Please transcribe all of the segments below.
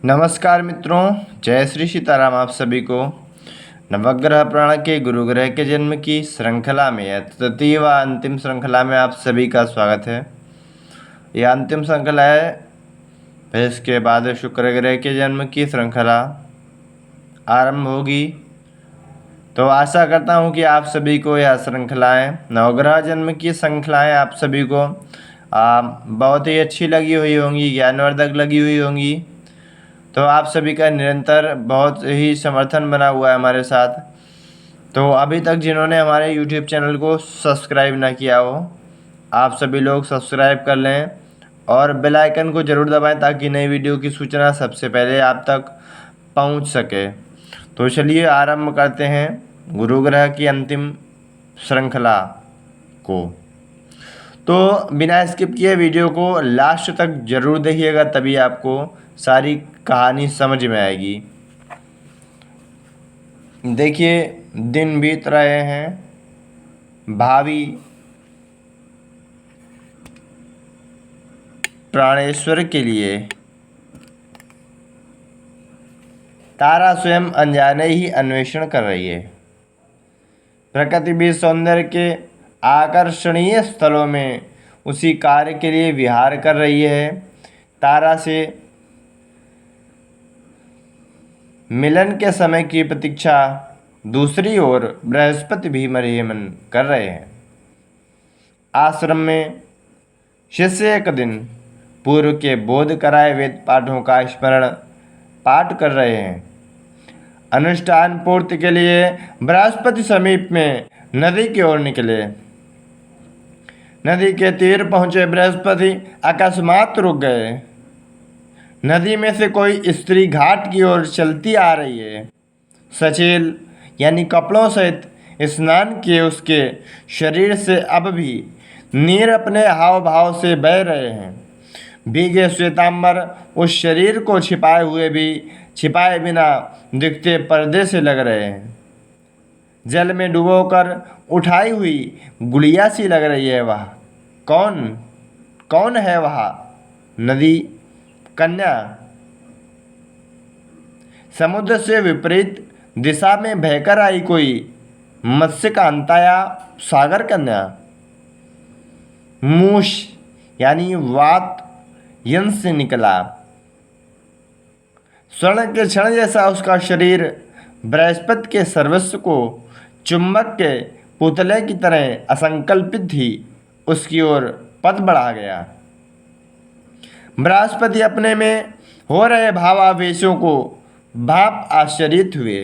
नमस्कार मित्रों, जय श्री सीताराम। आप सभी को नवग्रह पुराण के गुरु ग्रह के जन्म की श्रृंखला में या तृतीय व अंतिम श्रृंखला में आप सभी का स्वागत है। यह अंतिम श्रृंखला है, फिर इसके बाद शुक्र ग्रह के जन्म की श्रृंखला आरंभ होगी। तो आशा करता हूँ कि आप सभी को यह श्रृंखलाएँ, नवग्रह जन्म की श्रृंखलाएँ आप सभी को बहुत ही अच्छी लगी हुई होंगी, ज्ञानवर्धक लगी हुई होंगी। तो आप सभी का निरंतर बहुत ही समर्थन बना हुआ है हमारे साथ। तो अभी तक जिन्होंने हमारे YouTube चैनल को सब्सक्राइब ना किया हो, आप सभी लोग सब्सक्राइब कर लें और बेल आइकन को ज़रूर दबाएं ताकि नई वीडियो की सूचना सबसे पहले आप तक पहुंच सके। तो चलिए आरंभ करते हैं गुरु ग्रह की अंतिम श्रृंखला को। तो बिना स्किप किए वीडियो को लास्ट तक ज़रूर देखिएगा, तभी आपको सारी कहानी समझ में आएगी। देखिए, दिन बीत रहे हैं। भावी प्राणेश्वर के लिए तारा स्वयं अनजाने ही अन्वेषण कर रही है। प्रकृति भी सौंदर्य के आकर्षणीय स्थलों में उसी कार्य के लिए विहार कर रही है। तारा से मिलन के समय की प्रतीक्षा दूसरी ओर बृहस्पति भी मन कर रहे हैं। आश्रम में शिष्य एक दिन पूर्व के बोध कराए वेद पाठों का स्मरण पाठ कर रहे हैं। अनुष्ठान पूर्ति के लिए बृहस्पति समीप में नदी की ओर निकले। नदी के तीर पहुंचे बृहस्पति अकस्मात रुक गए। नदी में से कोई स्त्री घाट की ओर चलती आ रही है। सचेल यानी कपड़ों सहित स्नान किए उसके शरीर से अब भी नीर अपने हाव भाव से बह रहे हैं। भीगे श्वेतांबर उस शरीर को छिपाए बिना दिखते पर्दे से लग रहे हैं। जल में डुबोकर उठाई हुई गुड़िया सी लग रही है वह। कौन है वह? नदी कन्या। समुद्र से विपरीत दिशा में बहकर आई कोई मत्स्यकांता या सागर कन्या। मूष यानी वात यंत्र से निकला। स्वर्ण के क्षण जैसा उसका शरीर बृहस्पति के सर्वस्व को चुंबक के पुतले की तरह असंकल्पित ही उसकी ओर पद बढ़ा गया। बृहस्पति अपने में हो रहे भावावेशों को भाप आश्चर्यित हुए।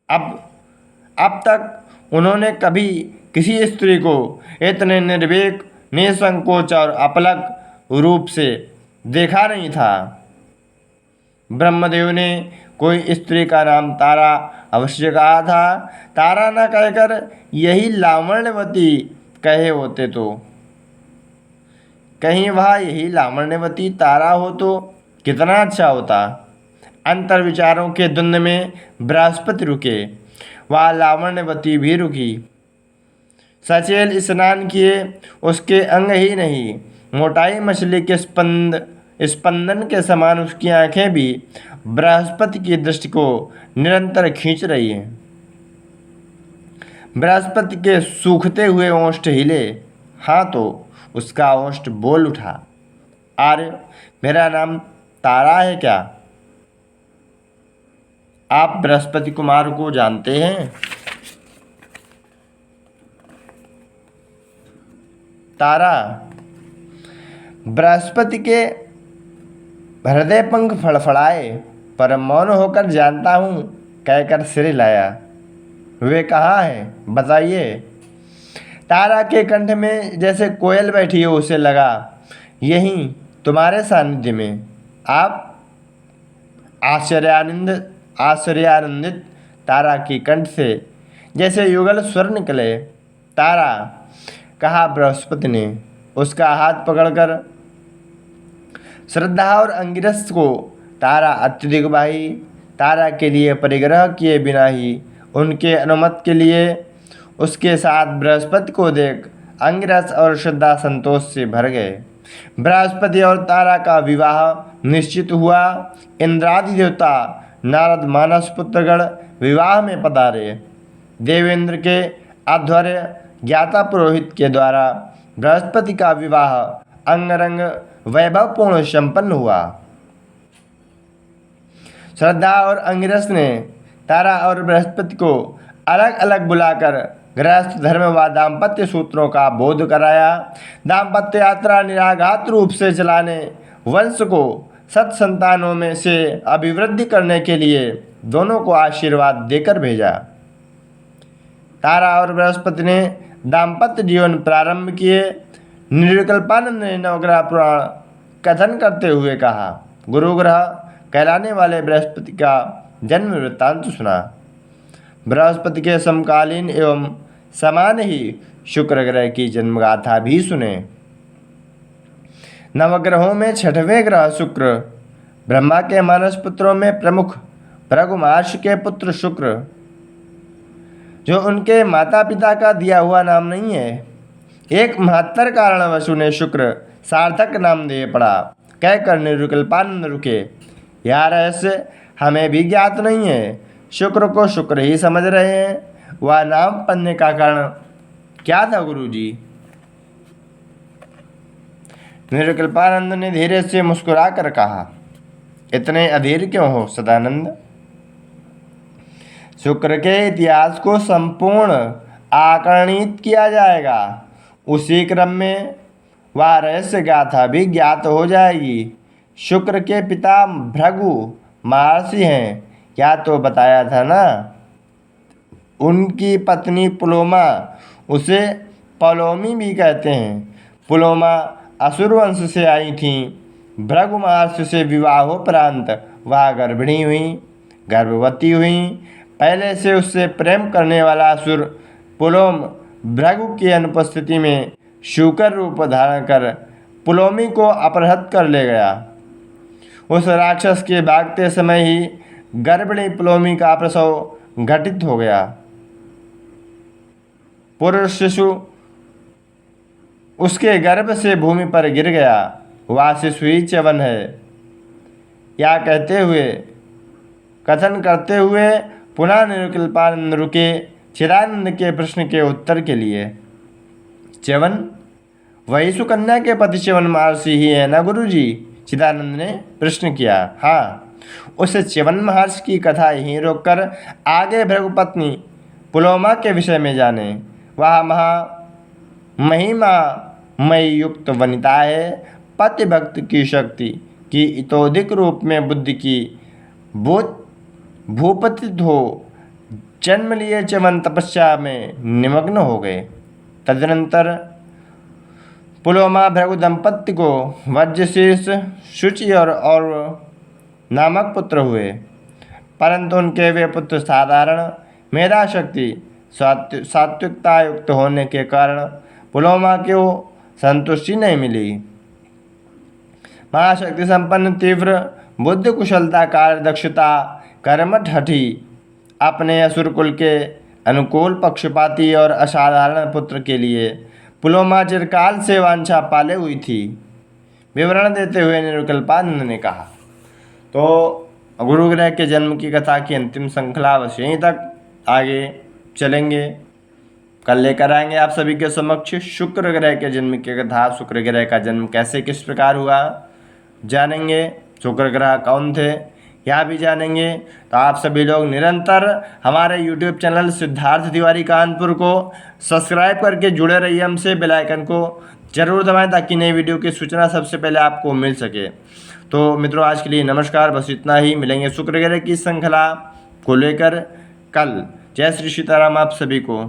अब तक उन्होंने कभी किसी स्त्री को इतने निर्भीक, निसंकोच और अपलक रूप से देखा नहीं था। ब्रह्मदेव ने कोई स्त्री का नाम तारा अवश्य कहा था। तारा न कहकर यही लावण्यवती कहे होते तो कहीं वह यही लावण्यवती तारा हो तो कितना अच्छा होता। अंतर विचारों के द्वंद्व में बृहस्पति रुके, वह लावण्यवती भी रुकी। सचेल स्नान किए उसके अंग ही नहीं, मोटाई मछली के स्पंदन के समान उसकी आंखें भी बृहस्पति की दृष्टि को निरंतर खींच रही हैं। बृहस्पति के सूखते हुए ओष्ठ हिले। हाँ, तो उसका ओष्ठ बोल उठा, आर्य, मेरा नाम तारा है क्या? आप बृहस्पति कुमार को जानते हैं? तारा बृहस्पति के हृदय पंख फड़फड़ाए, पर मौन होकर जानता हूँ कहकर सिर हिलाया। वे कहाँ हैं, बताइए। तारा के कंठ में जैसे कोयल बैठी हो, उसे लगा यहीं तुम्हारे सानिध्य में। आप आश्चर्यानंदित तारा की कंठ से जैसे युगल स्वर निकले। तारा, कहा बृहस्पति ने उसका हाथ पकड़कर। श्रद्धा और अंगिरस को तारा अत्यधिक भाई। तारा के लिए परिग्रह किए बिना ही उनके अनुमति के लिए उसके साथ बृहस्पति को देख अंगिरस और श्रद्धा संतोष से भर गए। बृहस्पति और तारा का विवाह निश्चित हुआ। इंद्रादि देवता नारद मानस पुत्रगण विवाह में पधारे। देवेंद्र के आध्वर्य ज्ञाता पुरोहित के द्वारा बृहस्पति का विवाह अंगरंग वैभवपूर्ण संपन्न हुआ। श्रद्धा और अंगिरस ने तारा और बृहस्पति को अलग अलग बुलाकर गृहस्थ धर्म व दाम्पत्य सूत्रों का बोध कराया। दाम्पत्य यात्रा निराघात रूप से चलाने, वंश को सत संतानों में से अभिवृद्धि करने के लिए दोनों को आशीर्वाद देकर भेजा। तारा और बृहस्पति ने दाम्पत्य जीवन प्रारंभ किए। निर्विकल्पानंद ने नवग्रह पुराण कथन करते हुए कहा, गुरु ग्रह कहलाने वाले बृहस्पति का जन्म वृत्तांत सुना। बृहस्पति के समकालीन एवं समान ही शुक्र ग्रह की जन्मगाथा भी सुने। नवग्रहों में छठवें ग्रह शुक्र, ब्रह्मा के मानस पुत्रों में प्रमुख भृगु महर्षि के पुत्र शुक्र, जो उनके माता पिता का दिया हुआ नाम नहीं है। एक महत्तर कारणवश उन्हें शुक्र सार्थक नाम दे पड़ा। कहकर निर्विकल्पानंद रुके, यह रहस्य हमें भी ज्ञात नहीं है। शुक्र को शुक्र ही समझ रहे हैं। वह नाम पड़ने का कारण क्या था गुरुजी? निर्विकल्पानंद ने धीरे से मुस्कुरा कर कहा, इतने अधीर क्यों हो सदानंद? शुक्र के इतिहास को संपूर्ण आकर्णित किया जाएगा। उसी क्रम में वह रहस्य गाथा भी ज्ञात हो जाएगी। शुक्र के पिता भृगु महर्षि हैं, क्या तो बताया था ना। उनकी पत्नी पुलोमा, उसे पलोमी भी कहते हैं। पुलोमा असुर वंश से आई थीं। भृगु महर्षि से विवाहोपरांत वह गर्भिणी हुई, गर्भवती हुई। पहले से उससे प्रेम करने वाला असुर पुलोम भृगु की अनुपस्थिति में शूकर रूप धारण कर पुलोमी को अपहृत कर ले गया। उस राक्षस के भागते समय ही गर्भिणी पुलोमी का प्रसव घटित हो गया। पुरुष शिशु उसके गर्भ से भूमि पर गिर गया। वह शिशु ही च्यवन है। या कहते हुए कथन करते हुए पुनः निर्विकल्पानंद रुके चिदानंद के प्रश्न के उत्तर के लिए। च्यवन वही सुकन्या के पति च्यवन महर्षि ही है ना गुरुजी? चिदानंद ने प्रश्न किया। हाँ, उस च्यवन महर्षि की कथा यहीं रोककर आगे भृगुपत्नी पुलोमा के विषय में जाने। वह महिमामयी युक्त वनिता है। पति भक्त की शक्ति की इतोधिक रूप में बुद्धि की भूपतित हो जन्म लिए च्यवन तपस्या में निमग्न हो गए। तदनंतर पुलोमा भृगु दंपत्ति को वज्रशीर्ष, शुचि और नामक पुत्र हुए, परंतु उनके वे पुत्र साधारण मेधा शक्ति सात्विकता युक्त होने के कारण पुलोमा को संतुष्टि नहीं मिली। महाशक्ति संपन्न, तीव्र बुद्धि कुशलता, कार्यदक्षता, कर्मठ, हठी, अपने असुर कुल के अनुकूल, पक्षपाती और असाधारण पुत्र के लिए पुलोमा चिरकाल से वांछा पाले हुई थी। विवरण देते हुए निर्विकल्पानंद ने कहा, तो गुरु ग्रह के जन्म की कथा की अंतिम श्रृंखला बस यहीं तक। आगे चलेंगे, कल लेकर आएंगे आप सभी के समक्ष शुक्र ग्रह के जन्म की कथा। शुक्र ग्रह का जन्म कैसे किस प्रकार हुआ जानेंगे, शुक्र ग्रह कौन थे यह भी जानेंगे। तो आप सभी लोग निरंतर हमारे YouTube चैनल सिद्धार्थ तिवारी कानपुर को सब्सक्राइब करके जुड़े रहिए हमसे। बेल आइकन को जरूर दबाएं ताकि नई वीडियो की सूचना सबसे पहले आपको मिल सके। तो मित्रों, आज के लिए नमस्कार, बस इतना ही। मिलेंगे शुक्र ग्रह की श्रृंखला को लेकर कल। जय श्री सीताराम आप सभी को।